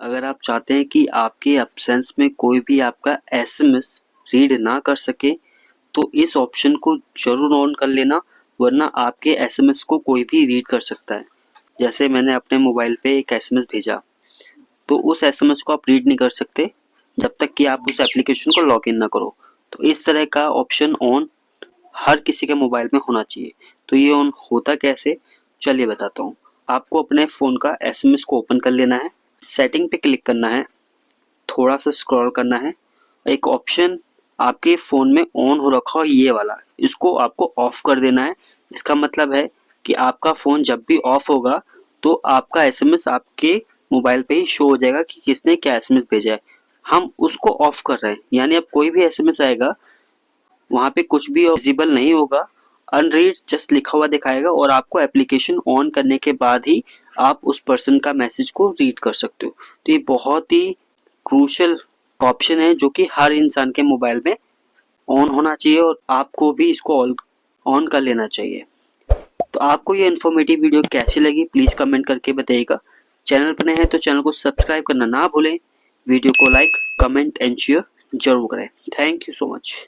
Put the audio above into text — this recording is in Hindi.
अगर आप चाहते हैं कि आपके एब्सेंस में कोई भी आपका एसएमएस रीड ना कर सके तो इस ऑप्शन को ज़रूर ऑन कर लेना, वरना आपके एसएमएस को कोई भी रीड कर सकता है। जैसे मैंने अपने मोबाइल पे एक एसएमएस भेजा, तो उस एसएमएस को आप रीड नहीं कर सकते जब तक कि आप उस एप्लीकेशन को लॉग इन ना करो। तो इस तरह का ऑप्शन ऑन हर किसी के मोबाइल में होना चाहिए। तो ये ऑन होता कैसे, चलिए बताता हूँ। आपको अपने फ़ोन का एसएमएस को ओपन कर लेना है, सेटिंग पे क्लिक करना है, थोड़ा सा स्क्रॉल करना है, एक ऑप्शन आपके फ़ोन में ऑन हो रखा हो ये वाला, इसको आपको ऑफ कर देना है। इसका मतलब है कि आपका फ़ोन जब भी ऑफ होगा तो आपका एसएमएस आपके मोबाइल पे ही शो हो जाएगा कि किसने क्या एसएमएस भेजा है। हम उसको ऑफ कर रहे हैं, यानी अब कोई भी एसएमएस आएगा वहाँ पे कुछ भी विजिबल नहीं होगा, अनरीड जस्ट लिखा हुआ दिखाएगा और आपको एप्लीकेशन ऑन करने के बाद ही आप उस पर्सन का मैसेज को रीड कर सकते हो। तो ये बहुत ही क्रूशियल ऑप्शन है जो कि हर इंसान के मोबाइल में ऑन होना चाहिए और आपको भी इसको ऑन कर लेना चाहिए। तो आपको ये इन्फॉर्मेटिव वीडियो कैसी लगी प्लीज़ कमेंट करके बताइएगा। चैनल पर नए हैं तो चैनल को सब्सक्राइब करना ना भूलें। वीडियो को लाइक, कमेंट एंड शेयर जरूर करें। Thank you so much.